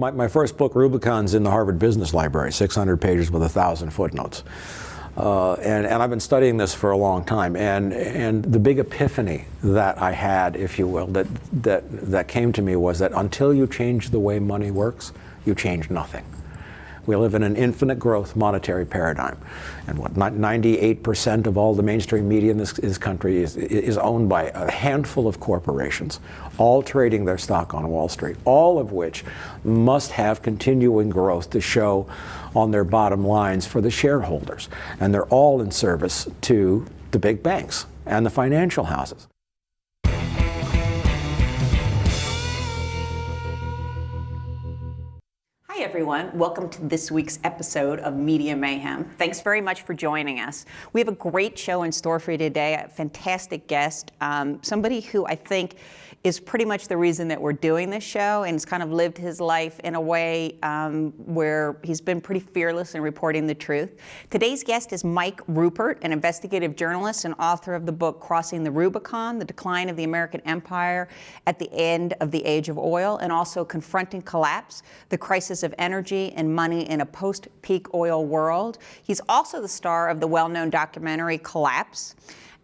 My first book, Rubicon's, in the Harvard Business Library, 600 pages with 1,000 footnotes. And I've been studying this for a long time. And the big epiphany that I had, if you will, that came to me was that until you change the way money works, you change nothing. We live in an infinite growth monetary paradigm. And 98% of all the mainstream media in this country is owned by a handful of corporations, all trading their stock on Wall Street, all of which must have continuing growth to show on their bottom lines for the shareholders. And they're all in service to the big banks and the financial houses. Hi everyone, welcome to this week's episode of Media Mayhem. Thanks very much for joining us. We have a great show in store for you today, a fantastic guest, somebody who I think is pretty much the reason that we're doing this show, and has kind of lived his life in a way where he's been pretty fearless in reporting the truth. Today's guest is Mike Ruppert, an investigative journalist and author of the book Crossing the Rubicon, The Decline of the American Empire at the End of the Age of Oil, and also Confronting Collapse, The Crisis of Energy and Money in a Post-Peak Oil World. He's also the star of the well-known documentary Collapse.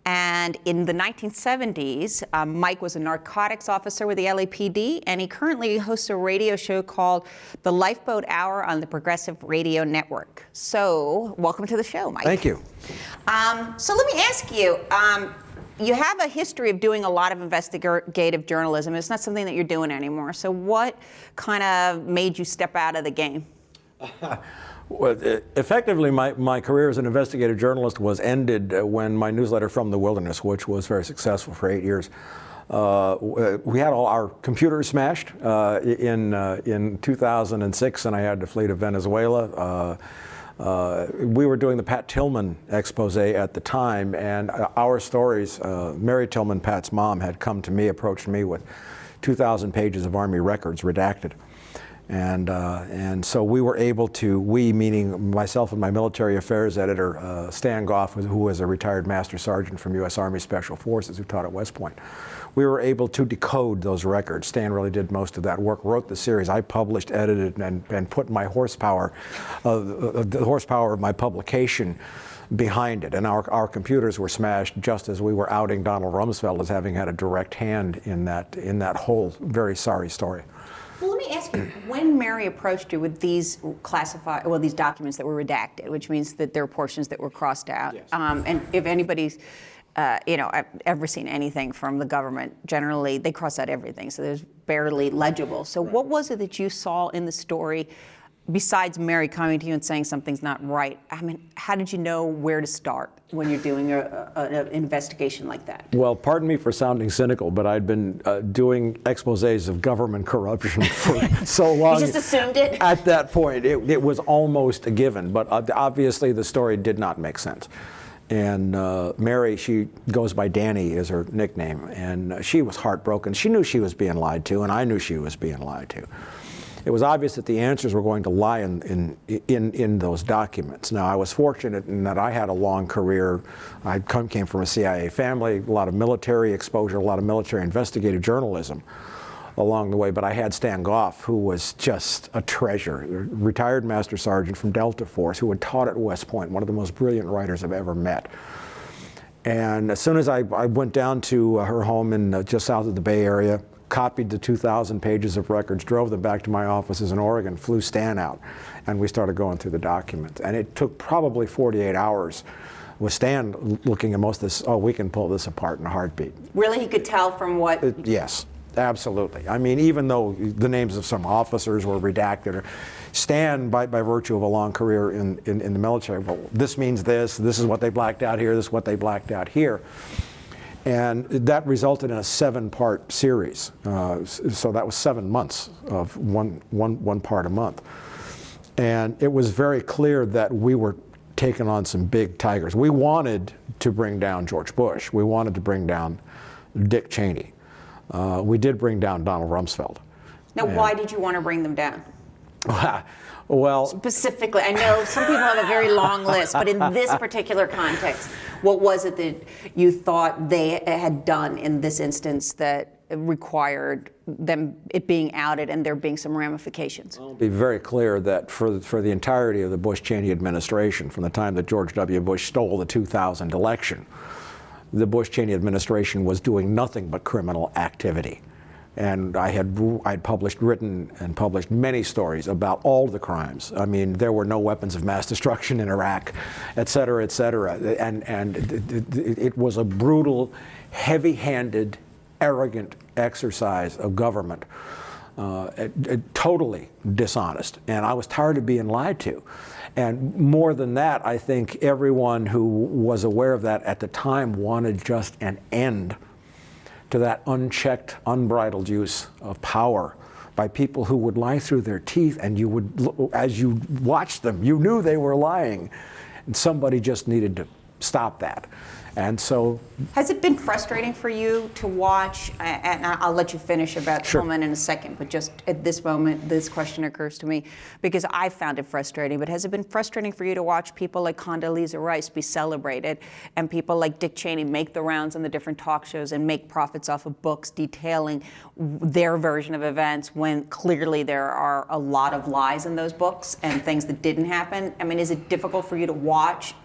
And in the 1970s, Mike was a narcotics officer with the LAPD, and he currently hosts a radio show called The Lifeboat Hour on the Progressive Radio Network. So, welcome to the show, Mike. Thank you. So let me ask you, you have a history of doing a lot of investigative journalism. It's not something that you're doing anymore. So what kind of made you step out of the game? Well, effectively, my career as an investigative journalist was ended when my newsletter From the Wilderness, which was very successful for 8 years, we had all our computers smashed in 2006, and I had to flee to Venezuela. We were doing the Pat Tillman expose at the time, and our stories, Mary Tillman, Pat's mom, had come to me, approached me with 2,000 pages of Army records redacted. And so we were able to, we meaning myself and my military affairs editor, Stan Goff, who was a retired master sergeant from U.S. Army Special Forces who taught at West Point, we were able to decode those records. Stan really did most of that work, wrote the series. I published, edited, and put my horsepower, the horsepower of my publication behind it. And our computers were smashed just as we were outing Donald Rumsfeld as having had a direct hand in that whole very sorry story. Well, let me ask you, when Mary approached you with these these documents that were redacted, which means that there are portions that were crossed out, yes. And if anybody's, ever seen anything from the government, generally they cross out everything, so there's barely legible. So right. What was it that you saw in the story, besides Mary coming to you and saying something's not right? I mean, how did you know where to start when you're doing an investigation like that? Well, pardon me for sounding cynical, but I'd been doing exposés of government corruption for so long. You just assumed it? At that point, it was almost a given, but obviously the story did not make sense. And Mary, she goes by Danny is her nickname, and she was heartbroken. She knew she was being lied to, and I knew she was being lied to. It was obvious that the answers were going to lie in those documents. Now, I was fortunate in that I had a long career. I came from a CIA family, a lot of military exposure, a lot of military investigative journalism along the way. But I had Stan Goff, who was just a treasure, a retired master sergeant from Delta Force, who had taught at West Point, one of the most brilliant writers I've ever met. And as soon as I went down to her home in just south of the Bay Area, copied the 2,000 pages of records, drove them back to my offices in Oregon, flew Stan out, and we started going through the documents. And it took probably 48 hours with Stan looking at most of this, we can pull this apart in a heartbeat. Really? He could tell from what? Yes, absolutely. I mean, even though the names of some officers were redacted, Stan, by virtue of a long career in the military, well, this means this is what they blacked out here, this is what they blacked out here. And that resulted in a 7-part series. So that was 7 months of one part a month. And it was very clear that we were taking on some big tigers. We wanted to bring down George Bush. We wanted to bring down Dick Cheney. We did bring down Donald Rumsfeld. Now, why did you want to bring them down? Well, specifically, I know some people have a very long list, but in this particular context, what was it that you thought they had done in this instance that required it being outed and there being some ramifications? I'll be very clear that for the entirety of the Bush-Cheney administration, from the time that George W. Bush stole the 2000 election, the Bush-Cheney administration was doing nothing but criminal activity. And I'd written and published many stories about all the crimes. I mean, there were no weapons of mass destruction in Iraq, et cetera, et cetera. And it was a brutal, heavy-handed, arrogant exercise of government, totally dishonest. And I was tired of being lied to. And more than that, I think everyone who was aware of that at the time wanted just an end to that unchecked, unbridled use of power by people who would lie through their teeth, and you would, as you watched them, you knew they were lying, and somebody just needed to stop that. And so, has it been frustrating for you to watch, and I'll let you finish about Sure. Tillman in a second, but just at this moment, this question occurs to me, because I found it frustrating, but has it been frustrating for you to watch people like Condoleezza Rice be celebrated, and people like Dick Cheney make the rounds on the different talk shows and make profits off of books detailing their version of events, when clearly there are a lot of lies in those books and things that didn't happen? I mean, is it difficult for you to watch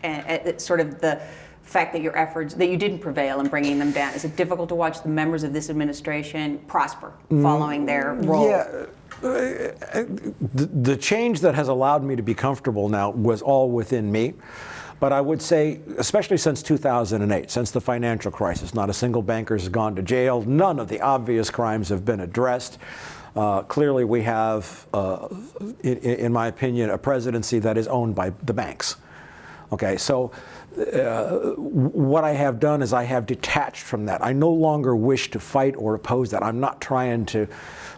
sort of the fact that your efforts, that you didn't prevail in bringing them down? Is it difficult to watch the members of this administration prosper following their role? Yeah, the change that has allowed me to be comfortable now was all within me. But I would say, especially since 2008, since the financial crisis, not a single banker has gone to jail. None of the obvious crimes have been addressed. Clearly, we have, in my opinion, a presidency that is owned by the banks. Okay, so what I have done is I have detached from that. I no longer wish to fight or oppose that. I'm not trying to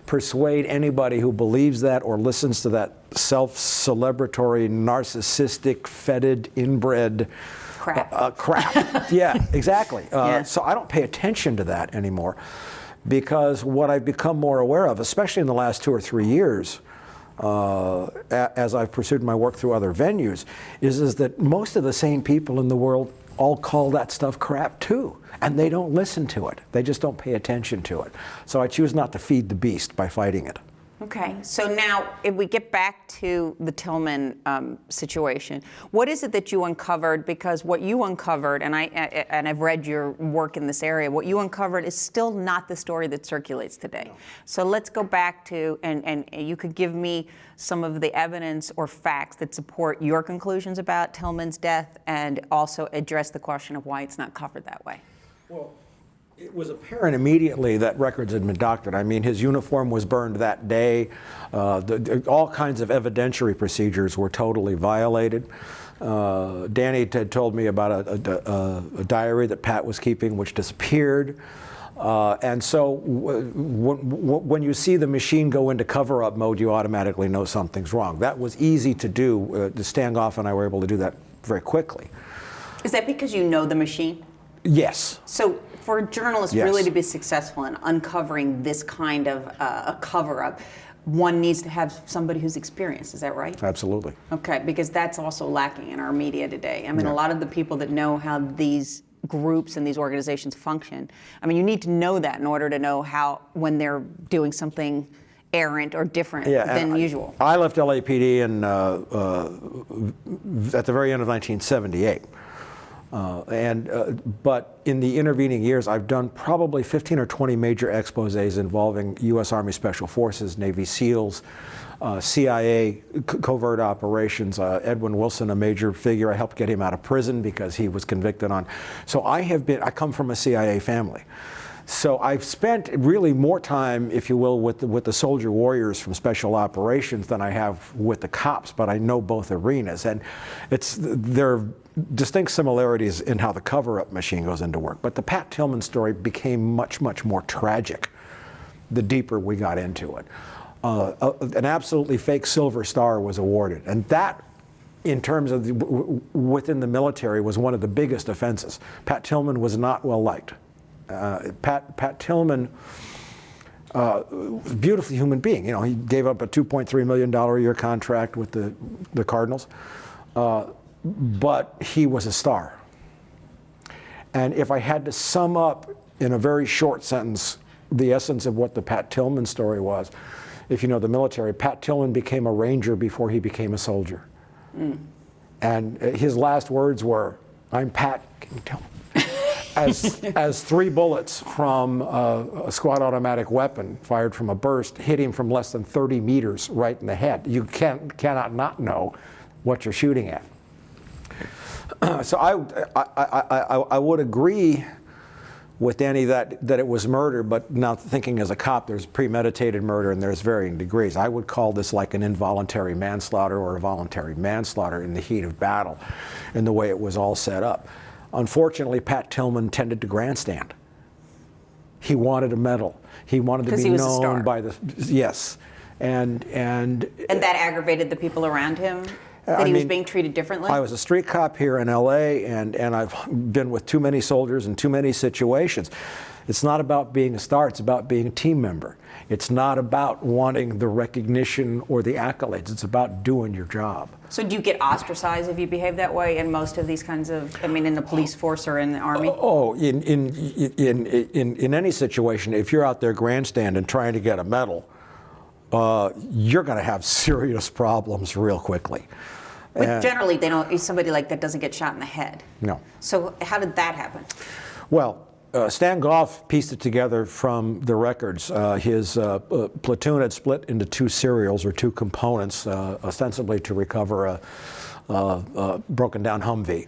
persuade anybody who believes that or listens to that self-celebratory, narcissistic, fetid, inbred crap. Yeah, exactly. So I don't pay attention to that anymore, because what I've become more aware of, especially in the last 2 or 3 years, as I've pursued my work through other venues, is that most of the sane people in the world all call that stuff crap too, and they don't listen to it. They just don't pay attention to it. So I choose not to feed the beast by fighting it. Okay, so now if we get back to the Tillman situation, what is it that you uncovered? Because what you uncovered, and I've read your work in this area, what you uncovered is still not the story that circulates today. No. So let's go back to, and you could give me some of the evidence or facts that support your conclusions about Tillman's death, and also address the question of why it's not covered that way. Well, it was apparent immediately that records had been doctored. I mean, his uniform was burned that day. All kinds of evidentiary procedures were totally violated. Danny had told me about a diary that Pat was keeping, which disappeared. And so when you see the machine go into cover-up mode, you automatically know something's wrong. That was easy to do. Stangoff and I were able to do that very quickly. Is that because you know the machine? Yes. So for a journalist Yes. really to be successful in uncovering this kind of a cover-up, one needs to have somebody who's experienced. Is that right? Absolutely. Okay, because that's also lacking in our media today. I mean, Yeah. a lot of the people that know how these groups and these organizations function, I mean, you need to know that in order to know how, when they're doing something errant or different than usual. I left LAPD at the very end of 1978. But in the intervening years, I've done probably 15 or 20 major exposés involving U.S. Army Special Forces, Navy SEALs, CIA covert operations. Edwin Wilson, a major figure, I helped get him out of prison because he was convicted on. So I come from a CIA family. So I've spent really more time, if you will, with the soldier warriors from special operations than I have with the cops, but I know both arenas. And there are distinct similarities in how the cover-up machine goes into work. But the Pat Tillman story became much, much more tragic the deeper we got into it. An absolutely fake Silver Star was awarded. And that, in terms of within the military, was one of the biggest offenses. Pat Tillman was not well liked. Pat Tillman was a beautiful human being. You know, he gave up a $2.3 million a year contract with the Cardinals, but he was a star. And if I had to sum up in a very short sentence the essence of what the Pat Tillman story was. If you know the military, Pat Tillman became a Ranger before he became a soldier. And his last words were, "I'm Pat Tillman." As 3 bullets from a squad automatic weapon fired from a burst hit him from less than 30 meters right in the head. You cannot not know what you're shooting at. So I would agree with Danny that it was murder, but now thinking as a cop, there's premeditated murder and there's varying degrees. I would call this like an involuntary manslaughter or a voluntary manslaughter in the heat of battle in the way it was all set up. Unfortunately, Pat Tillman tended to grandstand. He wanted a medal. He wanted to be known by the, yes. And that aggravated the people around him? That he was being treated differently? I was a street cop here in LA, and I've been with too many soldiers in too many situations. It's not about being a star, it's about being a team member. It's not about wanting the recognition or the accolades, it's about doing your job. So do you get ostracized if you behave that way in most of these kinds of, I mean, in the police force or in the Army? In any situation, if you're out there grandstanding trying to get a medal, you're going to have serious problems real quickly. But generally, somebody like that doesn't get shot in the head. No. So how did that happen? Well, Stan Goff pieced it together from the records. His platoon had split into 2 serials or 2 components, ostensibly to recover a broken down Humvee.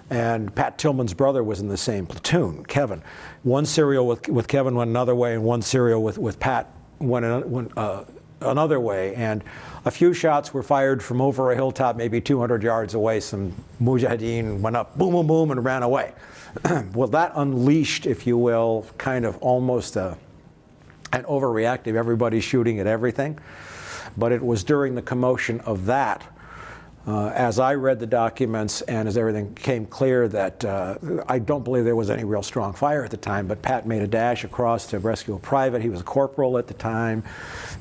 And Pat Tillman's brother was in the same platoon, Kevin. One serial with Kevin went another way, and one serial with Pat went another way. And a few shots were fired from over a hilltop, maybe 200 yards away. Some mujahideen went up, boom, boom, boom, and ran away. Well, that unleashed, if you will, kind of almost an overreactive, everybody's shooting at everything. But it was during the commotion of that, as I read the documents and as everything came clear, that I don't believe there was any real strong fire at the time, but Pat made a dash across to rescue a private. He was a corporal at the time.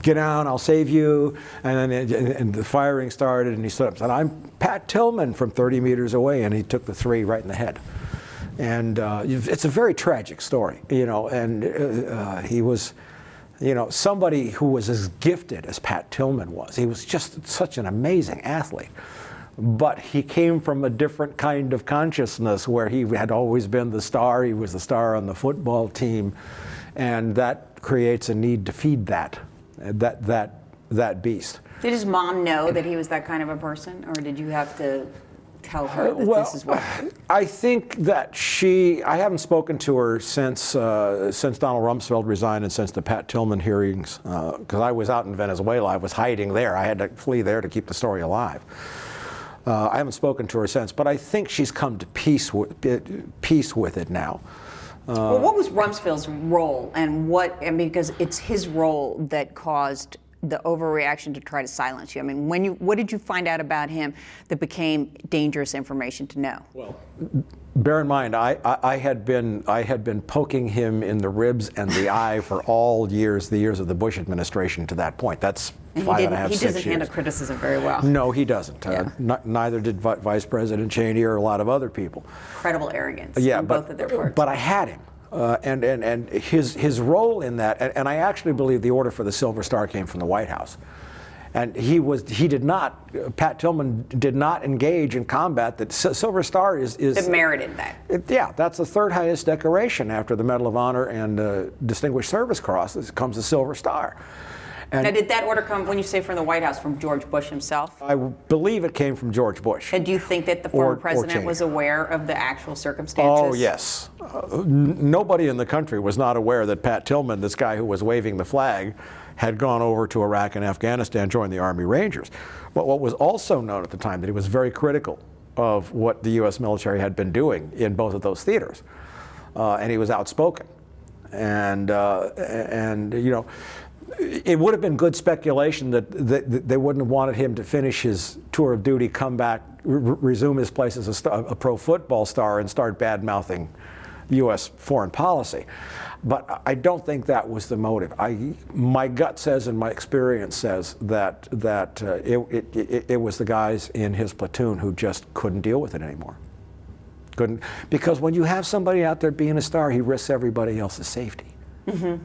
"Get down, I'll save you." And then the firing started, and he stood up and said, "I'm Pat Tillman," from 30 meters away, and he took the 3 right in the head. And it's a very tragic story, and he was, somebody who was as gifted as Pat Tillman was. He was just such an amazing athlete. But he came from a different kind of consciousness where he had always been the star. He was the star on the football team, and that creates a need to feed that beast. Did his mom know that he was that kind of a person, or did you have to tell her that this is what? I think that I haven't spoken to her since Donald Rumsfeld resigned and since the Pat Tillman hearings, because I was out in Venezuela. I was hiding there. I had to flee there to keep the story alive. I haven't spoken to her since, but I think she's come to peace with it now. Well, what was Rumsfeld's role, and because it's his role that caused the overreaction to try to silence you? I mean, what did you find out about him that became dangerous information to know? Well, bear in mind, I had been poking him in the ribs and the eye for all the years of the Bush administration to that point. That's 5.5, 6 years. He doesn't handle criticism very well. No, he doesn't. Yeah. Neither did Vice President Cheney or a lot of other people. Incredible arrogance. Yeah, in both of their parts. But I had him. And his role in that, and I actually believe the order for the Silver Star came from the White House. And Pat Tillman did not engage in combat. That Silver Star is It merited that. That's the 3rd highest decoration after the Medal of Honor and Distinguished Service Cross. It comes the Silver Star. And now, did that order come, when you say from the White House, from George Bush himself? I believe it came from George Bush. And do you think that the former president was aware of the actual circumstances? Oh, yes. Nobody in the country was not aware that Pat Tillman, this guy who was waving the flag, had gone over to Iraq and Afghanistan, joined the Army Rangers. But what was also known at the time, that he was very critical of what the U.S. military had been doing in both of those theaters. And he was outspoken. And it would have been good speculation that they wouldn't have wanted him to finish his tour of duty, come back, resume his place as a pro football star, and start bad-mouthing U.S. foreign policy. But I don't think that was the motive. My gut says and my experience says that it was the guys in his platoon who just couldn't deal with it anymore. Because when you have somebody out there being a star, he risks everybody else's safety. Mm-hmm.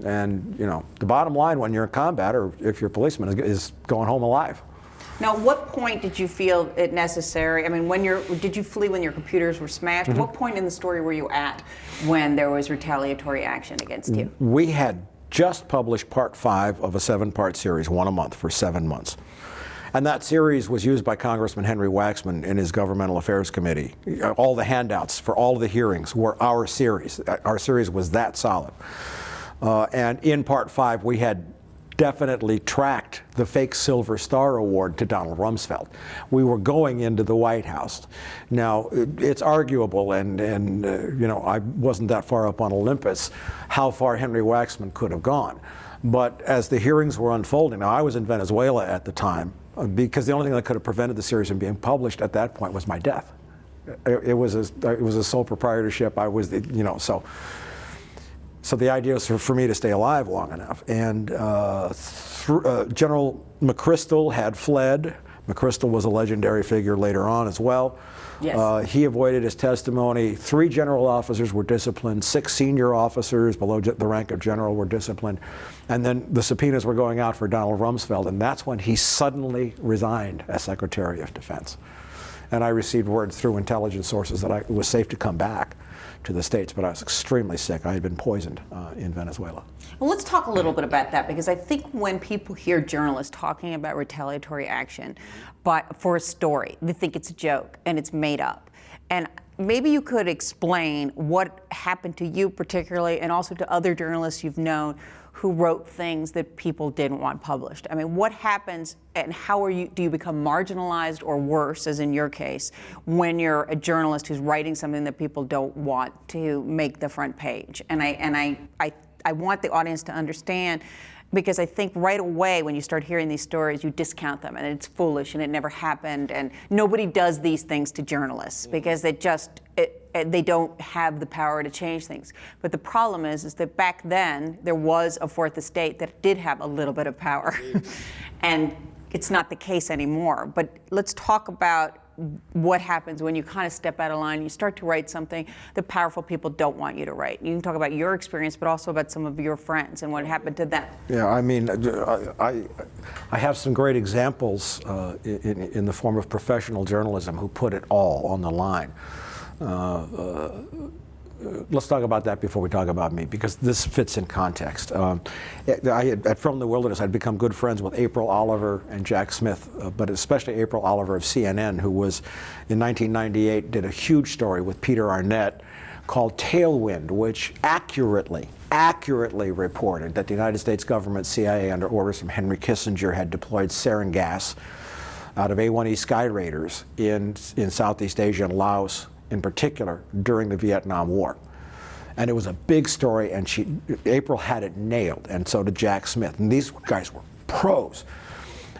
And, you know, the bottom line when you're in combat, or if you're a policeman, is going home alive. Now, at what point did you feel it necessary? I mean, did you flee when your computers were smashed? What point in the story were you at when there was retaliatory action against you? We had just published part 5 of a 7-part series, one a month, for 7 months. And that series was used by Congressman Henry Waxman in his Governmental Affairs Committee. All the handouts for all the hearings were our series. Our series was that solid. And in part 5, we had definitely tracked the fake Silver Star Award to Donald Rumsfeld. We were going into the White House. Now, it's arguable, and you know, I wasn't that far up on Olympus, how far Henry Waxman could have gone. But as the hearings were unfolding, now I was in Venezuela at the time, because the only thing that could have prevented the series from being published at that point was my death. It was a sole proprietorship. I was, you know, so the idea was for me to stay alive long enough. And General McChrystal had fled. McChrystal was a legendary figure later on as well. Yes. He avoided his testimony. 3 general officers were disciplined. 6 senior officers below the rank of general were disciplined. And then the subpoenas were going out for Donald Rumsfeld, and that's when he suddenly resigned as Secretary of Defense. And I received word through intelligence sources that it was safe to come back to the States, but I was extremely sick. I had been poisoned in Venezuela. Well, let's talk a little bit about that, because I think when people hear journalists talking about retaliatory action, but for a story, they think it's a joke and it's made up. And maybe you could explain what happened to you particularly, and also to other journalists you've known who wrote things that people didn't want published. I mean, what happens, and how do you become marginalized or worse, as in your case, when you're a journalist who's writing something that people don't want to make the front page? And I want the audience to understand, because I think right away when you start hearing these stories, you discount them, and it's foolish, and it never happened, and nobody does these things to journalists because they don't have the power to change things. But the problem is that back then there was a fourth estate that did have a little bit of power, and it's not the case anymore. But let's talk about what happens when you kind of step out of line, you start to write something that powerful people don't want you to write. You can talk about your experience, but also about some of your friends and what happened to them. Yeah, I mean, I have some great examples in the form of professional journalism who put it all on the line. Let's talk about that before we talk about me, because this fits in context. From the Wilderness, I'd become good friends with April Oliver and Jack Smith, but especially April Oliver of CNN, who was, in 1998, did a huge story with Peter Arnett called Tailwind, which accurately reported that the United States government, CIA, under orders from Henry Kissinger, had deployed sarin gas out of A-1E Sky Raiders in Southeast Asia and Laos, in particular, during the Vietnam War. And it was a big story, and April had it nailed, and so did Jack Smith. And these guys were pros.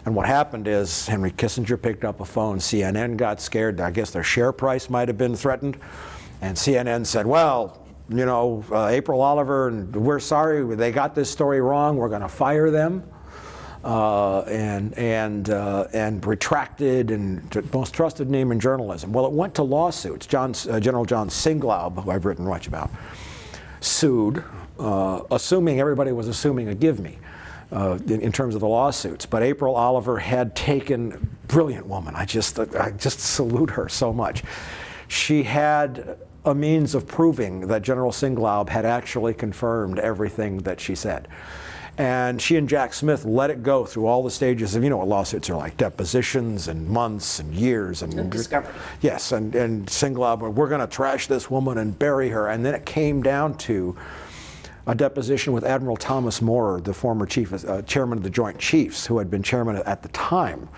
And what happened is Henry Kissinger picked up a phone, CNN got scared, I guess their share price might have been threatened, and CNN said, well, you know, April Oliver, and we're sorry, they got this story wrong, we're going to fire them. And retracted, and the most trusted name in journalism. Well, it went to lawsuits. General John Singlaub, who I've written much about, sued, assuming everybody was assuming a give me in terms of the lawsuits. But April Oliver had taken, brilliant woman. I just salute her so much. She had a means of proving that General Singlaub had actually confirmed everything that she said. And she and Jack Smith let it go through all the stages of, you know what lawsuits are like, depositions and months and years. And discovery. Yes, and Singlaub, we're going to trash this woman and bury her. And then it came down to a deposition with Admiral Thomas Moorer, the former chairman of the Joint Chiefs, who had been chairman at the time.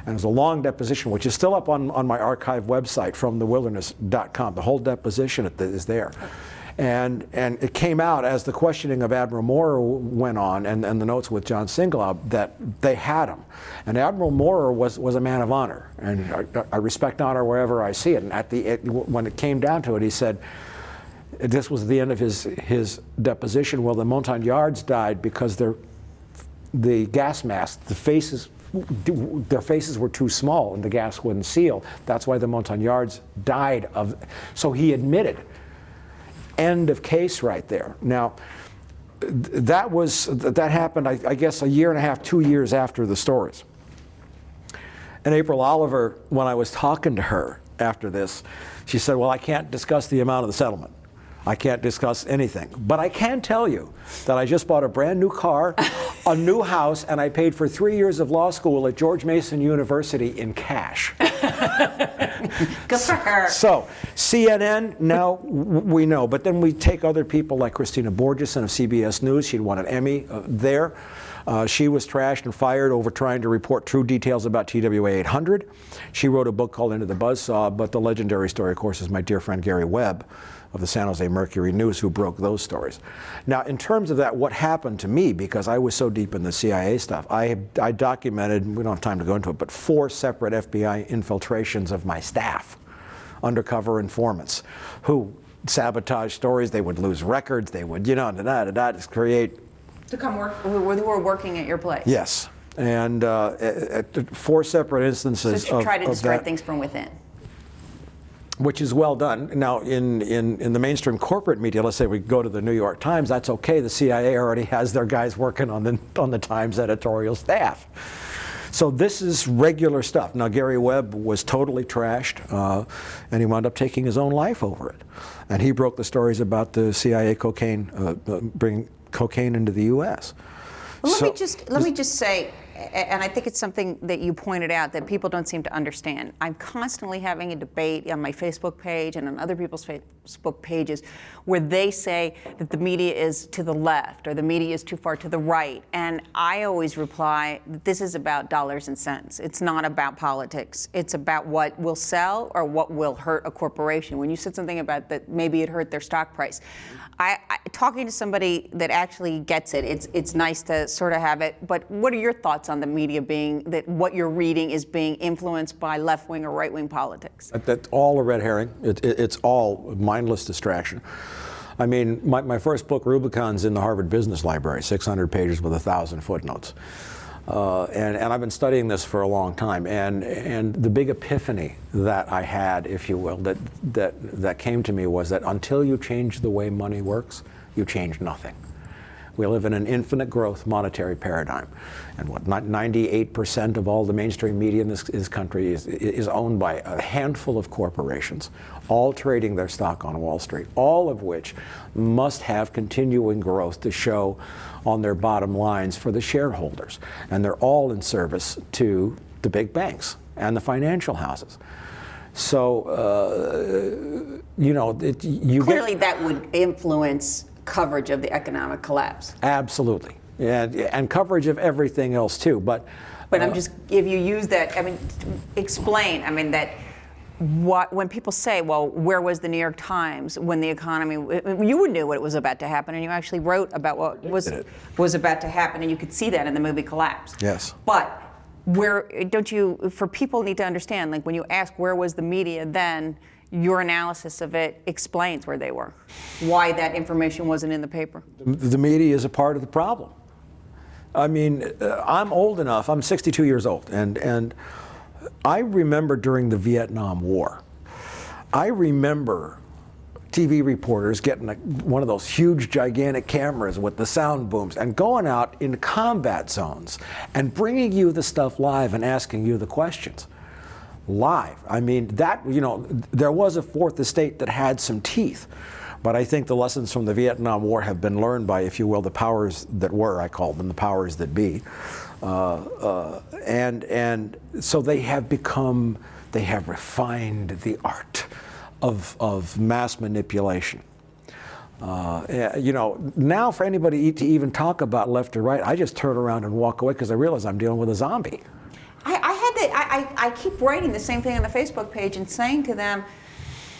And it was a long deposition, which is still up on my archive website, fromthewilderness.com. The whole deposition is there. And it came out as the questioning of Admiral Moorer went on, and the notes with John Singlaub, that they had him. And Admiral Moorer was a man of honor, and I respect honor wherever I see it. And when it came down to it, he said, this was the end of his deposition. Well, the Montagnards died because the gas mask, their faces were too small and the gas wouldn't seal. That's why the Montagnards died so he admitted. End of case right there. Now, that happened, I guess, a year and a half, 2 years after the stories. And April Oliver, when I was talking to her after this, she said, well, I can't discuss the amount of the settlement. I can't discuss anything. But I can tell you that I just bought a brand new car, a new house, and I paid for 3 years of law school at George Mason University in cash. Good for her. So, CNN, now we know. But then we take other people like Christina Borgeson of CBS News. She'd won an Emmy there. She was trashed and fired over trying to report true details about TWA 800. She wrote a book called Into the Buzzsaw, but the legendary story, of course, is my dear friend Gary Webb of the San Jose Mercury News, who broke those stories. Now, in terms of that, what happened to me, because I was so deep in the CIA stuff, I documented, we don't have time to go into it, but 4 separate FBI infiltrations of my staff, undercover informants, who sabotaged stories. They would lose records. They would, just create. To come work, who were working at your place? Yes. And 4 separate instances so to try to of destroy that, things from within. which is well done. Now, in the mainstream corporate media, let's say we go to the New York Times, that's okay. The CIA already has their guys working on the Times editorial staff. So this is regular stuff. Now, Gary Webb was totally trashed, and he wound up taking his own life over it. And he broke the stories about the CIA bringing cocaine into the U.S. Well, let me just say, and I think it's something that you pointed out that people don't seem to understand. I'm constantly having a debate on my Facebook page and on other people's Facebook pages where they say that the media is to the left or the media is too far to the right. And I always reply that this is about dollars and cents. It's not about politics. It's about what will sell or what will hurt a corporation. When you said something about that maybe it hurt their stock price, talking to somebody that actually gets it, it's nice to sort of have it, but what are your thoughts on the media being, that what you're reading is being influenced by left-wing or right-wing politics? That's all a red herring. It's all mindless distraction. I mean, my first book, Rubicon's in the Harvard Business Library, 600 pages with 1,000 footnotes. And I've been studying this for a long time, and the big epiphany that I had, if you will, that came to me was that until you change the way money works, you change nothing. We live in an infinite growth monetary paradigm, and 98% of all the mainstream media in this country is owned by a handful of corporations, all trading their stock on Wall Street, all of which must have continuing growth to show on their bottom lines for the shareholders. And they're all in service to the big banks and the financial houses. So, clearly that would influence coverage of the economic collapse. Absolutely. And coverage of everything else too. But I'm just, if you use that, I mean, explain, I mean, that when people say, well, where was the New York Times when the economy, you knew what was about to happen, and you actually wrote about what was about to happen, and you could see that in the movie Collapse. Yes. But for people need to understand, like when you ask where was the media then, your analysis of it explains where they were, why that information wasn't in the paper. The media is a part of the problem. I mean, I'm old enough, I'm 62 years old, and I remember during the Vietnam War, I remember TV reporters getting one of those huge, gigantic cameras with the sound booms and going out in combat zones and bringing you the stuff live and asking you the questions. Live. I mean, there was a fourth estate that had some teeth, but I think the lessons from the Vietnam War have been learned by, if you will, the powers that were, I call them the powers that be. And so they have refined the art of mass manipulation. Now for anybody to even talk about left or right, I just turn around and walk away because I realize I'm dealing with a zombie. I keep writing the same thing on the Facebook page and saying to them,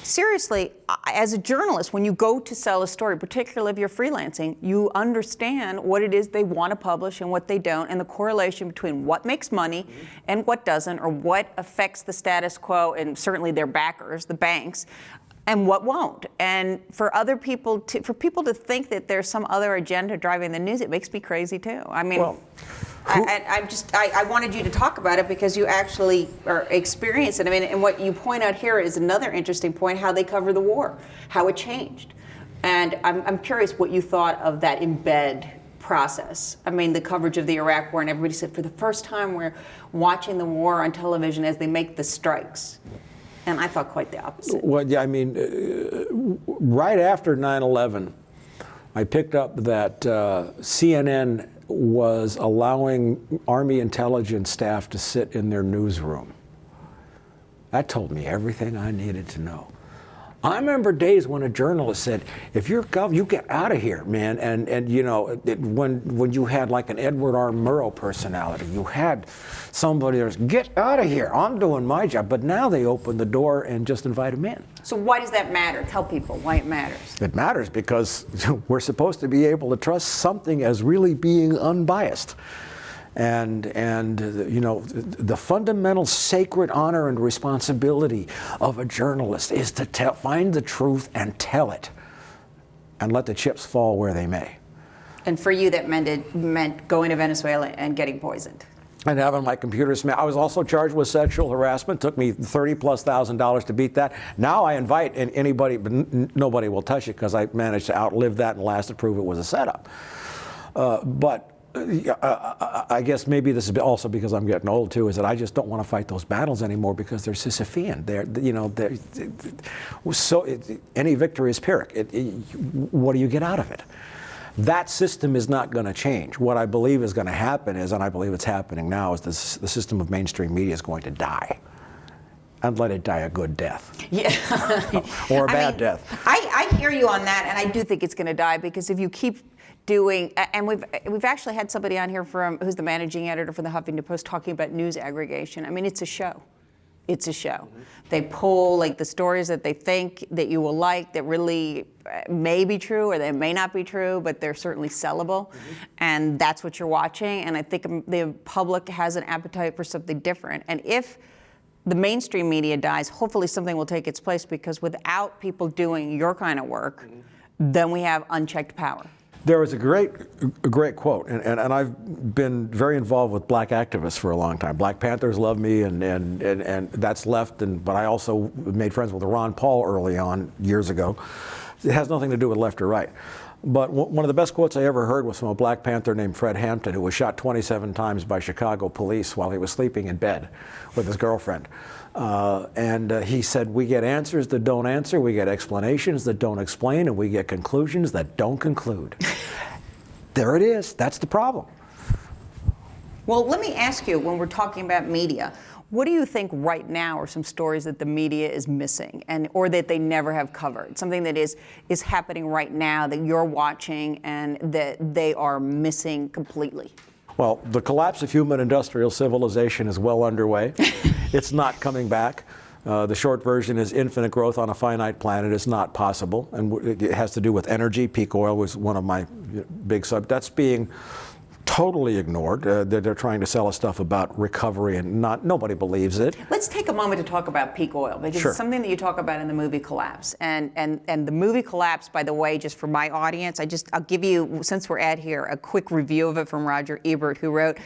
seriously, as a journalist, when you go to sell a story, particularly if you're freelancing, you understand what it is they want to publish and what they don't, and the correlation between what makes money and what doesn't, or what affects the status quo and certainly their backers, the banks, and what won't. And for people to think that there's some other agenda driving the news, it makes me crazy too. I mean, I wanted you to talk about it because you actually are experiencing it. I mean, and what you point out here is another interesting point: how they cover the war, how it changed. And I'm curious what you thought of that embed process. I mean, the coverage of the Iraq War, and everybody said, for the first time, we're watching the war on television as they make the strikes. And I thought quite the opposite. Well, yeah, I mean, right after 9/11, I picked up that CNN was allowing Army intelligence staff to sit in their newsroom. That told me everything I needed to know. I remember days when a journalist said, if you're gov, you get out of here, man. And you know, when you had like an Edward R. Murrow personality, you had somebody that's, get out of here, I'm doing my job. But now they open the door and just invite them in. So why does that matter? Tell people why it matters. It matters because we're supposed to be able to trust something as really being unbiased. And you know, the fundamental sacred honor and responsibility of a journalist is to find the truth and tell it, and let the chips fall where they may. And for you, that meant going to Venezuela and getting poisoned. And having my computer smashed. I was also charged with sexual harassment. Took me $30,000+ to beat that. Now I invite anybody, but nobody will touch it because I managed to outlive that and last to prove it was a setup. I guess maybe this is also because I'm getting old too, is that I just don't want to fight those battles anymore because they're Sisyphean. Any victory is Pyrrhic. What do you get out of it? That system is not going to change. What I believe is going to happen is, and I believe it's happening now, is the system of mainstream media is going to die. And let it die a good death. Yeah. Or a bad death. I hear you on that, and I do think it's going to die because if you keep doing, and we've actually had somebody on here who's the managing editor for the Huffington Post talking about news aggregation. I mean, it's a show. It's a show. Mm-hmm. They pull like the stories that they think that you will like that really may be true or they may not be true, but they're certainly sellable. Mm-hmm. And that's what you're watching. And I think the public has an appetite for something different. And if the mainstream media dies, hopefully something will take its place, because without people doing your kind of work, mm-hmm. then we have unchecked power. There was a great quote, and I've been very involved with black activists for a long time. Black Panthers love me, and that's left, but I also made friends with Ron Paul early on, years ago. It has nothing to do with left or right. But one of the best quotes I ever heard was from a Black Panther named Fred Hampton, who was shot 27 times by Chicago police while he was sleeping in bed with his girlfriend. He said, we get answers that don't answer, we get explanations that don't explain, and we get conclusions that don't conclude. There it is. That's the problem. Well, let me ask you, when we're talking about media, what do you think right now are some stories that the media is missing, or that they never have covered? Something that is happening right now that you're watching and that they are missing completely? Well, the collapse of human industrial civilization is well underway. It's not coming back. The short version is infinite growth on a finite planet is not possible, and it has to do with energy. Peak oil was one of my big subjects. That's being totally ignored. They're trying to sell us stuff about recovery, and nobody believes it. Let's take a moment to talk about peak oil, because Sure. It's something that you talk about in the movie Collapse. And the movie Collapse, by the way, just for my audience, I'll give you, since we're at here, a quick review of it from Roger Ebert, who wrote,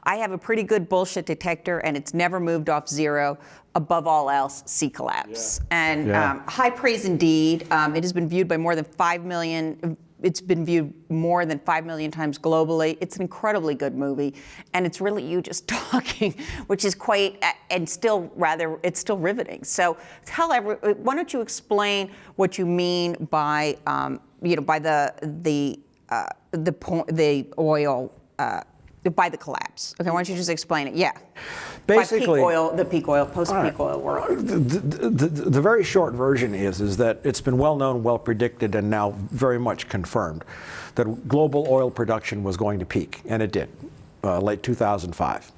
I have a pretty good bullshit detector, and it's never moved off zero. Above all else, see Collapse. Yeah. And high praise indeed. It has been viewed by more than 5 million. It's been viewed more than 5 million times globally. It's an incredibly good movie, and it's really you just talking, which is quite, and still rather, it's still riveting. So why don't you explain what you mean by, by the oil, by the collapse? Okay, why don't you just explain it? Yeah. Basically, the peak oil, post-peak oil world. The very short version is that it's been well known, well predicted, and now very much confirmed that global oil production was going to peak, and it did, late 2005.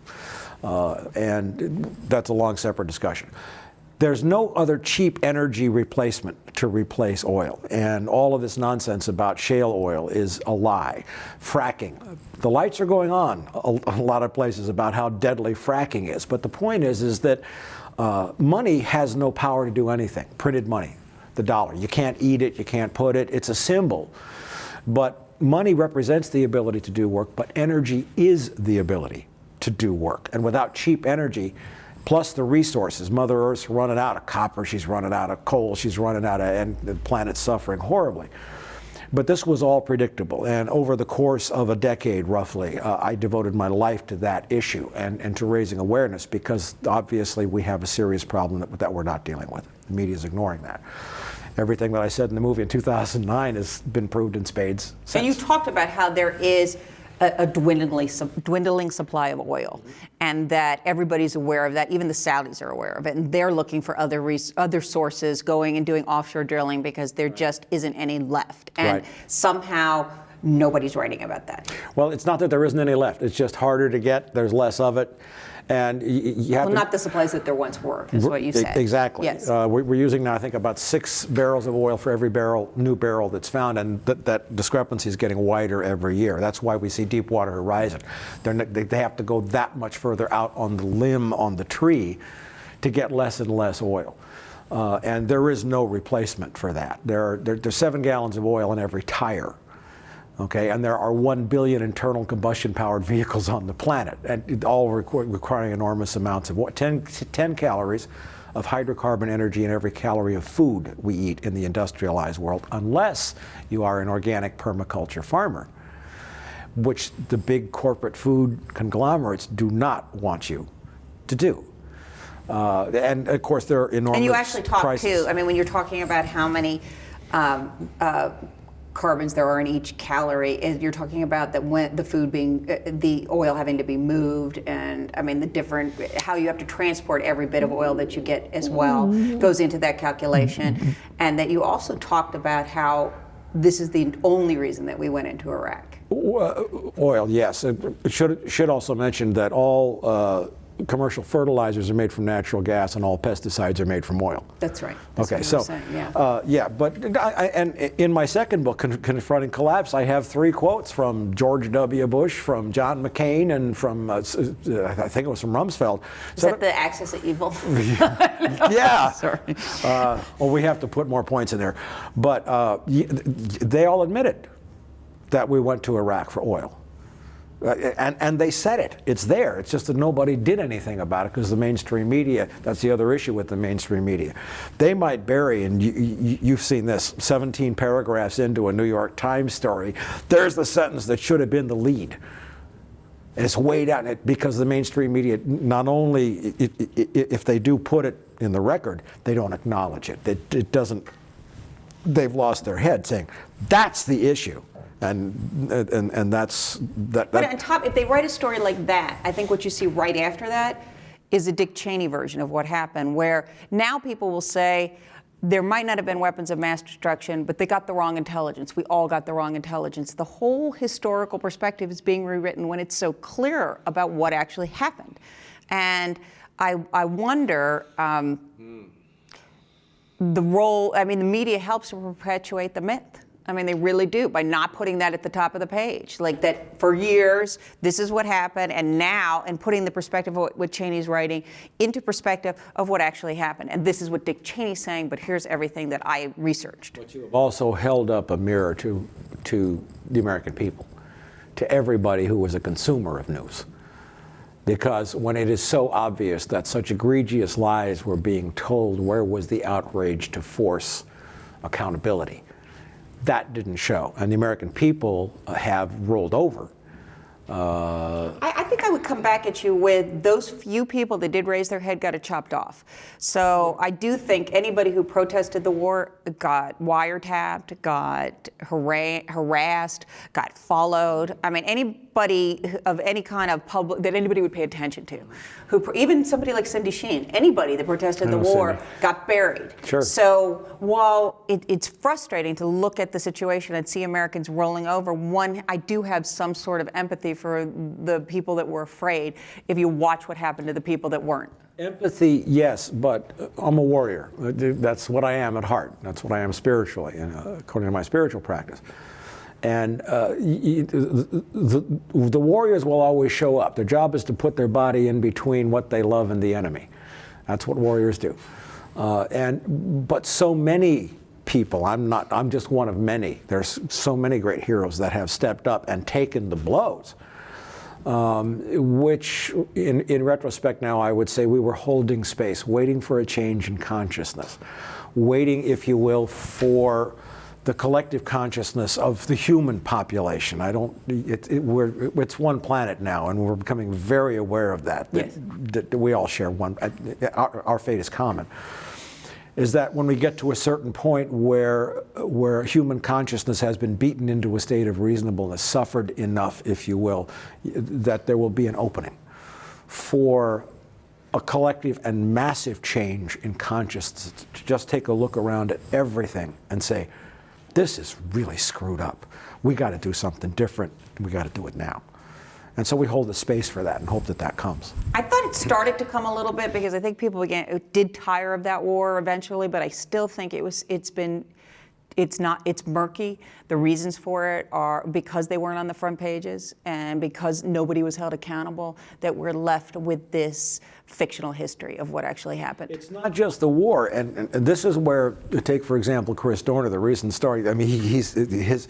And that's a long separate discussion. There's no other cheap energy replacement to replace oil, and all of this nonsense about shale oil is a lie. Fracking. The lights are going on a lot of places about how deadly fracking is, but the point is that money has no power to do anything. Printed money, the dollar. You can't eat it, you can't put it, it's a symbol. But money represents the ability to do work, but energy is the ability to do work. And without cheap energy, plus the resources, Mother Earth's running out of copper, she's running out of coal, she's running out of, and the planet's suffering horribly. But this was all predictable, and over the course of a decade, roughly, I devoted my life to that issue and to raising awareness, because obviously we have a serious problem that we're not dealing with. The media is ignoring that. Everything that I said in the movie in 2009 has been proved in spades since. And you talked about how there is a dwindling supply of oil, and that everybody's aware of that. Even the Saudis are aware of it, and they're looking for other sources, going and doing offshore drilling, because there just isn't any left. And somehow nobody's writing about that. Well, it's not that there isn't any left. It's just harder to get. There's less of it. And you have not the supplies that there once were, is what you said. Exactly. Yes. We're using now, I think, about 6 barrels of oil for every new barrel that's found, and that discrepancy is getting wider every year. That's why we see Deepwater Horizon. They have to go that much further out on the limb, on the tree, to get less and less oil. And there is no replacement for that. There's 7 gallons of oil in every tire. Okay, and there are 1 billion internal combustion-powered vehicles on the planet, and all requiring enormous amounts of 10 calories of hydrocarbon energy in every calorie of food we eat in the industrialized world, unless you are an organic permaculture farmer, which the big corporate food conglomerates do not want you to do. And of course, there are enormous And you actually talk prices. too. I mean, when you're talking about how many carbons there are in each calorie, you're talking about that when the food being, the oil having to be moved, and I mean how you have to transport every bit of oil that you get as well goes into that calculation. And that you also talked about how this is the only reason that we went into Iraq. Oil, yes. It should also mention that all commercial fertilizers are made from natural gas, and all pesticides are made from oil. That's right. Okay, so but and in my second book, Confronting Collapse, I have 3 quotes from George W. Bush, from John McCain, and from I think it was from Rumsfeld. Is that the axis of evil? Yeah. Sorry. Well, we have to put more points in there, but they all admitted that we went to Iraq for oil. And they said it. It's there. It's just that nobody did anything about it because the mainstream media, that's the other issue with the mainstream media. They might bury, and you've seen this, 17 paragraphs into a New York Times story, there's the sentence that should have been the lead. And it's way down, because the mainstream media, not only, if they do put it in the record, they don't acknowledge it. It doesn't, they've lost their head saying, that's the issue. And that's that. But on top, if they write a story like that, I think what you see right after that is a Dick Cheney version of what happened, where now people will say there might not have been weapons of mass destruction, but they got the wrong intelligence. We all got the wrong intelligence. The whole historical perspective is being rewritten when it's so clear about what actually happened. And I wonder the role. I mean, the media helps to perpetuate the myth. I mean, they really do, by not putting that at the top of the page. Like that for years, this is what happened, and now, and putting the perspective of what Cheney's writing into perspective of what actually happened. And this is what Dick Cheney's saying, but here's everything that I researched. But you have also held up a mirror to the American people, to everybody who was a consumer of news. Because when it is so obvious that such egregious lies were being told, where was the outrage to force accountability? That didn't show, and the American people have rolled over. I think I would come back at you with those few people that did raise their head got it chopped off. So I do think anybody who protested the war got wiretapped, got harassed, got followed. I mean, anybody of any kind of public that anybody would pay attention to, even somebody like Cindy Sheehan, anybody that protested the war got buried. Sure. So while it's frustrating to look at the situation and see Americans rolling over, I do have some sort of empathy for the people that were afraid if you watch what happened to the people that weren't. Empathy, yes, but I'm a warrior. That's what I am at heart. That's what I am spiritually, according to my spiritual practice. And the warriors will always show up. Their job is to put their body in between what they love and the enemy. That's what warriors do. But so many people, I'm just one of many. There's so many great heroes that have stepped up and taken the blows. Which, in retrospect now, I would say we were holding space, waiting for a change in consciousness, waiting, if you will, for the collective consciousness of the human population. It's one planet now, and we're becoming very aware of that. Yes. That we all share one. Our fate is common. Is that when we get to a certain point where human consciousness has been beaten into a state of reasonableness, suffered enough, if you will, that there will be an opening for a collective and massive change in consciousness, to just take a look around at everything and say, this is really screwed up. We got to do something different. We got to do it now. And so we hold the space for that and hope that that comes. I thought it started to come a little bit because I think people did tire of that war eventually, but I still think it's murky. The reasons for it are because they weren't on the front pages and because nobody was held accountable, that we're left with this fictional history of what actually happened. It's not just the war, and this is where, take for example Chris Dorner, the recent story. I mean, he's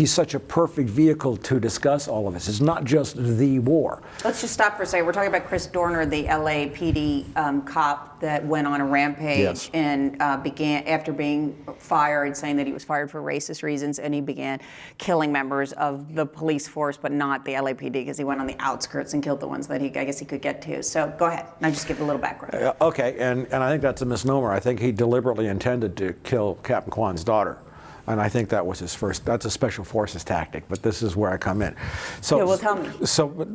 such a perfect vehicle to discuss all of this. It's not just the war. Let's just stop for a second. We're talking about Chris Dorner, the LAPD cop that went on a rampage. Yes. And began, after being fired, saying that he was fired for racist reasons, and he began killing members of the police force, but not the LAPD, because he went on the outskirts and killed the ones that I guess he could get to. So go ahead. Now just give a little background. Okay, and I think that's a misnomer. I think he deliberately intended to kill Captain Kwan's daughter. And I think that was his first, that's a special forces tactic, but this is where I come in. So, yeah, well, tell me. So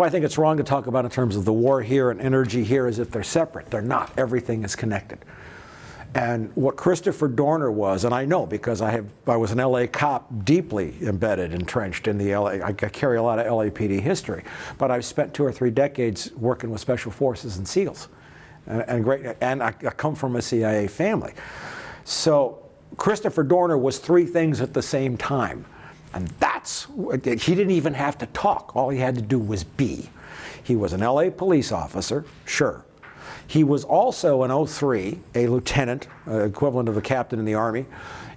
I think it's wrong to talk about in terms of the war here and energy here as if they're separate. They're not. Everything is connected. And what Christopher Dorner was, and I know because I was an LA cop, deeply embedded, entrenched in the LA. I carry a lot of LAPD history, but I've spent 2 or 3 decades working with special forces and SEALs, and I come from a CIA family. So Christopher Dorner was 3 things at the same time, and he didn't even have to talk. All he had to do was be. He was an LA police officer, sure. He was also in 2003 a lieutenant, equivalent of a captain in the Army,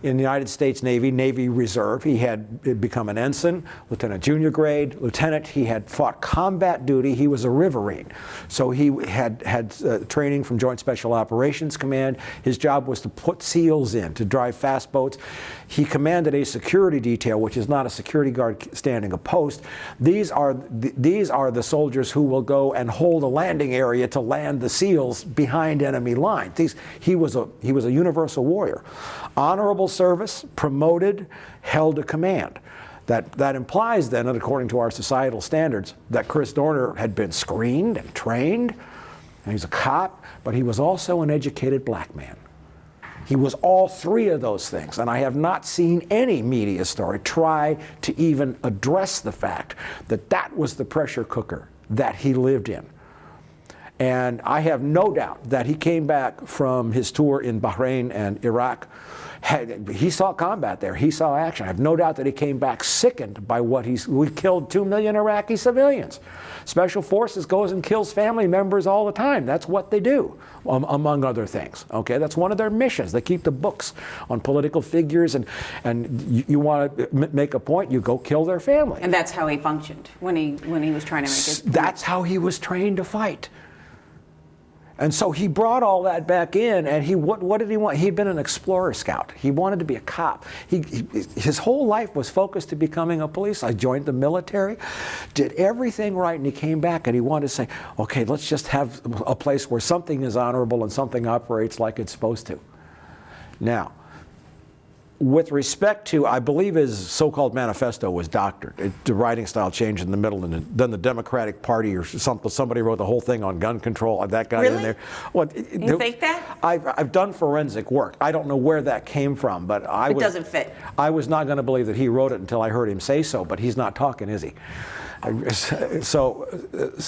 in the United States Navy, Navy Reserve. He had become an ensign, lieutenant junior grade, lieutenant. He had fought combat duty. He was a riverine. So he had training from Joint Special Operations Command. His job was to put SEALs in, to drive fast boats. He commanded a security detail, which is not a security guard standing a post. These are the soldiers who will go and hold a landing area to land the SEALs behind enemy lines. He was a universal warrior. Honorable service, promoted, held a command. That implies then, and according to our societal standards, that Chris Dorner had been screened and trained, and he's a cop, but he was also an educated black man. He was all 3 of those things, and I have not seen any media story try to even address the fact that that was the pressure cooker that he lived in. And I have no doubt that he came back from his tour in Bahrain and Iraq. He saw combat there. He saw action. I have no doubt that he came back sickened by we killed 2 million Iraqi civilians. Special Forces goes and kills family members all the time. That's what they do, among other things. Okay, that's one of their missions. They keep the books on political figures, and you want to make a point, you go kill their family. And that's how he functioned when he was trying to make his point. That's how he was trained to fight. And so he brought all that back in, and what did he want? He'd been an explorer scout. He wanted to be a cop. His whole life was focused to becoming a police. I joined the military, did everything right, and he came back and he wanted to say, okay, let's just have a place where something is honorable and something operates like it's supposed to. Now, with respect to, I believe his so-called manifesto was doctored. The writing style changed in the middle, and then the Democratic Party or somebody wrote the whole thing on gun control. That got in there. Well, you think that? I've done forensic work. I don't know where that came from, but it doesn't fit. I was not going to believe that he wrote it until I heard him say so. But he's not talking, is he? So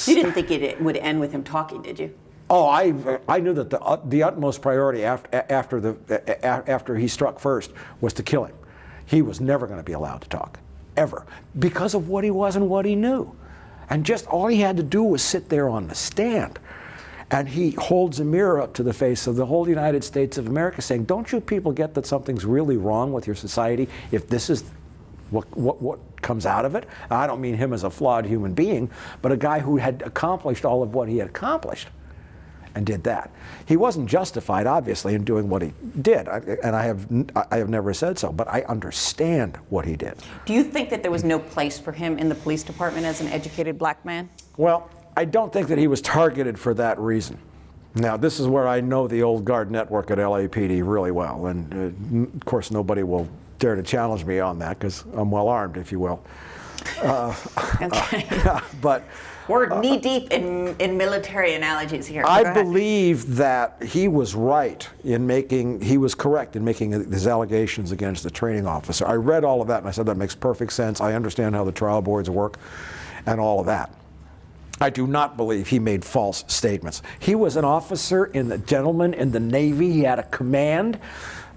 you didn't think it would end with him talking, did you? Oh, I knew that the utmost priority after he struck first was to kill him. He was never going to be allowed to talk, ever, because of what he was and what he knew. And just all he had to do was sit there on the stand. And he holds a mirror up to the face of the whole United States of America saying, don't you people get that something's really wrong with your society if this is what comes out of it? I don't mean him as a flawed human being, but a guy who had accomplished all of what he had accomplished. and did that. He wasn't justified, obviously, in doing what he did, and I have never said so, but I understand what he did. Do you think that there was no place for him in the police department as an educated black man? Well, I don't think that he was targeted for that reason. Now, this is where I know the old guard network at LAPD really well, and of course nobody will dare to challenge me on that because I'm well armed, if you will. Okay. But we're knee deep in military analogies here. I believe that he was he was correct in making his allegations against the training officer. I read all of that and I said that makes perfect sense. I understand how the trial boards work and all of that. I do not believe he made false statements. He was an officer gentleman in the Navy. He had a command.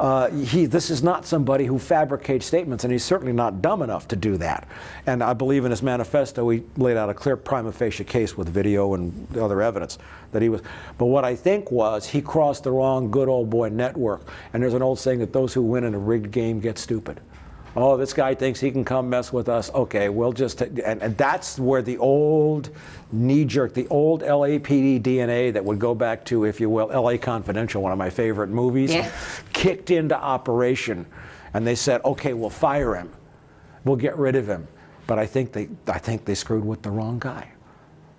This is not somebody who fabricates statements, and he's certainly not dumb enough to do that. And I believe in his manifesto he laid out a clear prima facie case with video and other evidence that he was. But what I think was he crossed the wrong good old boy network. And there's an old saying that those who win in a rigged game get stupid. Oh, this guy thinks he can come mess with us. Okay, we'll just, and that's where the old knee-jerk, the old LAPD DNA that would go back to, if you will, LA Confidential, one of my favorite movies, kicked into operation. And they said, okay, we'll fire him. We'll get rid of him. But I think they screwed with the wrong guy.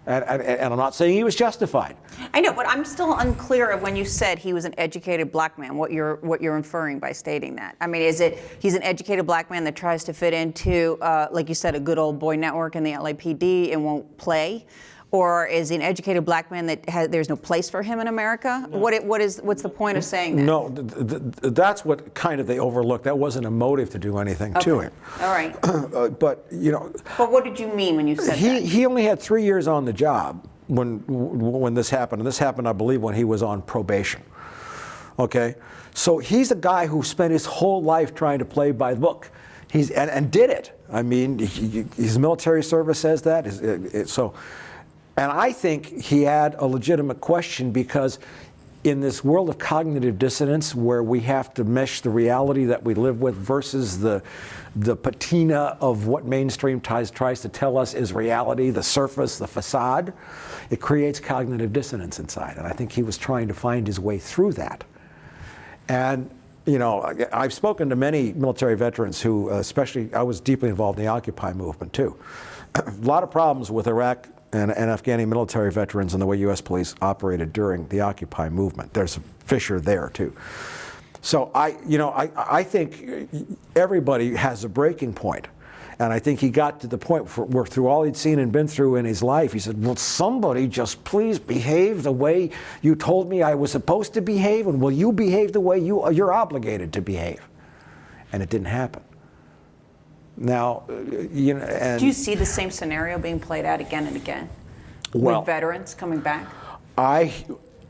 And I'm not saying he was justified. I know, but I'm still unclear of when you said he was an educated black man, what you're inferring by stating that. I mean, is it he's an educated black man that tries to fit into, like you said, a good old boy network in the LAPD and won't play? Or is he an educated black man that there's no place for him in America? No. What's the point of saying that? No, that's what kind of they overlooked. That wasn't a motive to do anything to him. All right. But you know. But what did you mean when you said that? He only had 3 years on the job when this happened, and this happened, I believe, when he was on probation. Okay, so he's a guy who spent his whole life trying to play by the book. And did it. I mean, his military service says that. And I think he had a legitimate question because in this world of cognitive dissonance where we have to mesh the reality that we live with versus the patina of what mainstream tries to tell us is reality, the surface, the facade, it creates cognitive dissonance inside. And I think he was trying to find his way through that. And you know, I've spoken to many military veterans who, especially, I was deeply involved in the Occupy movement too. A lot of problems with Iraq and Afghani military veterans and the way U.S. police operated during the Occupy movement. There's a fissure there too. So I think everybody has a breaking point. And I think he got to the point where through all he'd seen and been through in his life, he said, will somebody just please behave the way you told me I was supposed to behave, and will you behave the way you're obligated to behave? And it didn't happen. Now, you know, and do you see the same scenario being played out again and again with veterans coming back?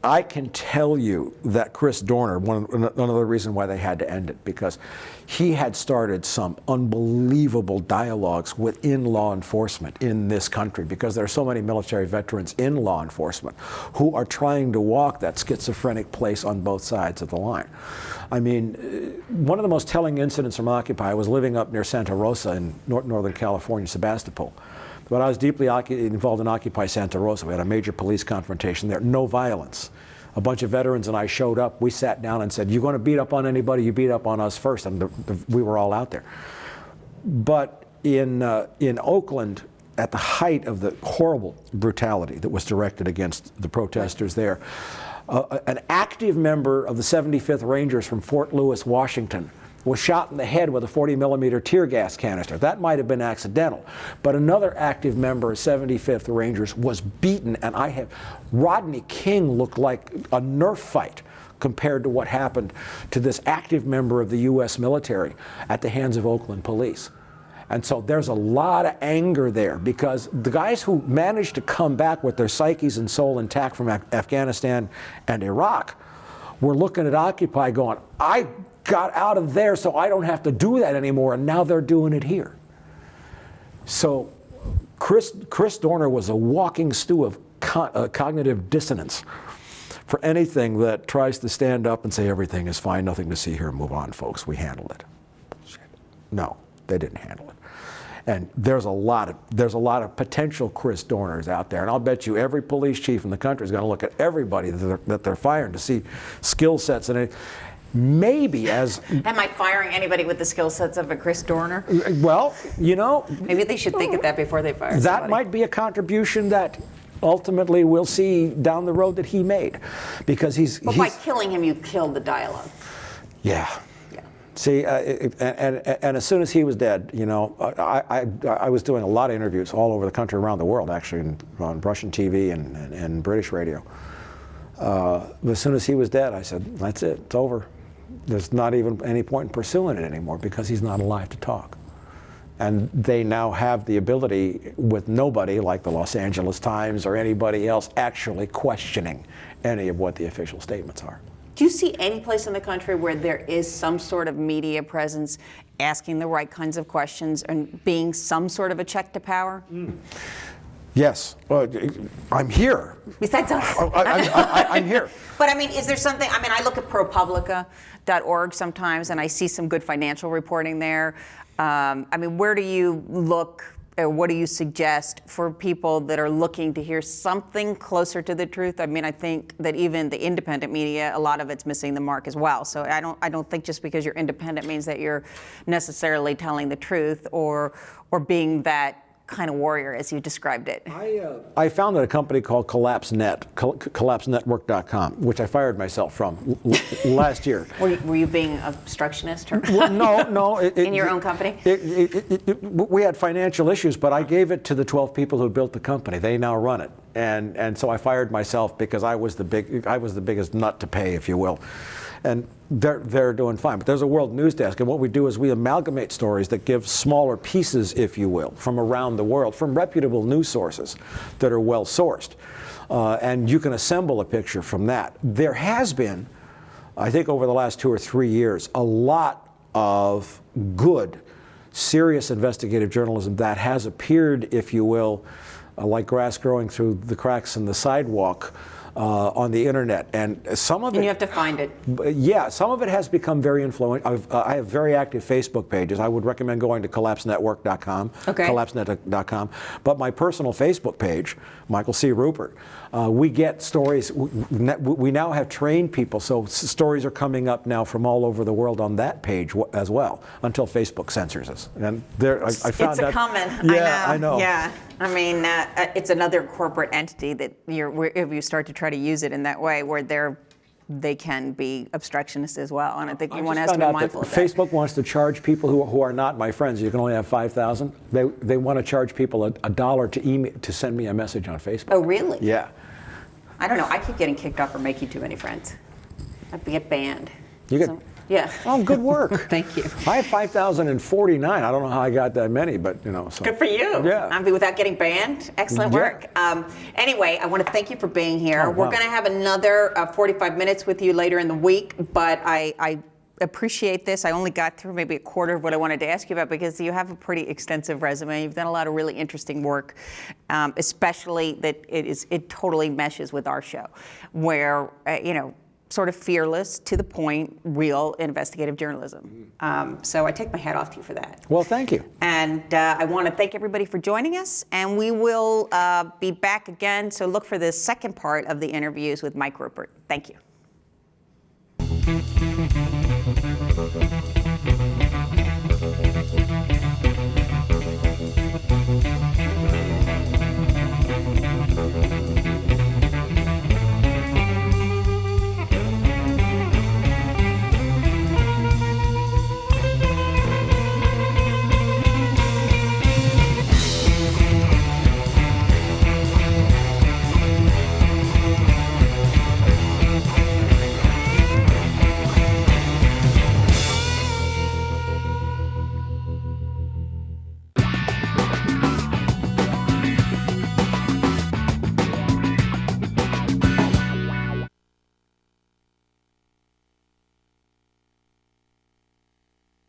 I can tell you that Chris Dorner, another reason why they had to end it, because he had started some unbelievable dialogues within law enforcement in this country, because there are so many military veterans in law enforcement who are trying to walk that schizophrenic place on both sides of the line. I mean, one of the most telling incidents from Occupy, I was living up near Santa Rosa in Northern California, Sebastopol. But I was deeply involved in Occupy Santa Rosa. We had a major police confrontation there, no violence. A bunch of veterans and I showed up. We sat down and said, you're going to beat up on anybody, you beat up on us first. And we were all out there. But in Oakland, at the height of the horrible brutality that was directed against the protesters there, an active member of the 75th Rangers from Fort Lewis, Washington, was shot in the head with a 40-millimeter tear gas canister. That might have been accidental. But another active member of 75th Rangers was beaten, and Rodney King looked like a Nerf fight compared to what happened to this active member of the U.S. military at the hands of Oakland police. And so there's a lot of anger there, because the guys who managed to come back with their psyches and soul intact from Afghanistan and Iraq were looking at Occupy going, I got out of there so I don't have to do that anymore, and now they're doing it here. So Chris Dorner was a walking stew of cognitive dissonance for anything that tries to stand up and say everything is fine, nothing to see here, move on, folks, we handled it. No, they didn't handle it. And there's a lot of potential Chris Dorners out there, and I'll bet you every police chief in the country is going to look at everybody that they're firing to see skill sets and maybe as. Am I firing anybody with the skill sets of a Chris Dorner? Well, you know. Maybe they should think of that before they fire That somebody. might be a contribution that ultimately we'll see down the road that he made, because But by killing him, you killed the dialogue. Yeah. See, and as soon as he was dead, you know, I was doing a lot of interviews all over the country, around the world, actually, on Russian TV and British radio. As soon as he was dead, I said, that's it, it's over. There's not even any point in pursuing it anymore, because he's not alive to talk. And they now have the ability, with nobody like the Los Angeles Times or anybody else actually questioning any of what the official statements are. Do you see any place in the country where there is some sort of media presence asking the right kinds of questions and being some sort of a check to power? Yes. I'm here. Besides us. I'm here. But I mean, is there something, I mean, I look at ProPublica.org sometimes and I see some good financial reporting there. I mean, where do you look, or what do you suggest for people that are looking to hear something closer to the truth? I mean, I think that even the independent media, a lot of it's missing the mark as well. So I don't think just because you're independent means that you're necessarily telling the truth or being that kind of warrior as you described it. I founded a company called CollapseNet, CollapseNetwork.com, which I fired myself from last year. Were you being obstructionist? Or Well, no. In your own company? We had financial issues, but I gave it to the 12 people who built the company. They now run it, and so I fired myself because I was the biggest nut to pay, if you will. And they're doing fine. But there's a World News Desk, and what we do is we amalgamate stories that give smaller pieces, if you will, from around the world, from reputable news sources that are well sourced. And you can assemble a picture from that. There has been, I think over the last 2 or 3 years, a lot of good, serious investigative journalism that has appeared, if you will, like grass growing through the cracks in the sidewalk, on the internet, and some of it. And you have to find it. Yeah, some of it has become very influential. I have very active Facebook pages. I would recommend going to CollapseNetwork.com, okay. CollapseNet.com. But my personal Facebook page, Michael C. Ruppert, we get stories. We now have trained people, so stories are coming up now from all over the world on that page as well, until Facebook censors us. And there, I found it's a comment. Yeah, I know. Yeah. I mean, it's another corporate entity that if you start to try to use it in that way, where they can be obstructionists as well, and I think you want to be mindful of that. Facebook wants to charge people who are not my friends. You can only have 5,000. They want to charge people $1 to send me a message on Facebook. Oh, really? Yeah. I don't know. I keep getting kicked off for making too many friends. I'd get banned. You get. Yeah. Oh, good work. Thank you. I have 5,049. I don't know how I got that many, but you know. So. Good for you. Yeah. I mean, without getting banned. Excellent work. Anyway, I want to thank you for being here. Oh, We're wow. going to have another 45 minutes with you later in the week, but I appreciate this. I only got through maybe a quarter of what I wanted to ask you about, because you have a pretty extensive resume. You've done a lot of really interesting work, especially that it totally meshes with our show, where sort of fearless, to the point, real investigative journalism. So I take my hat off to you for that. Well, thank you. And I want to thank everybody for joining us, and we will be back again. So look for the second part of the interviews with Mike Ruppert. Thank you.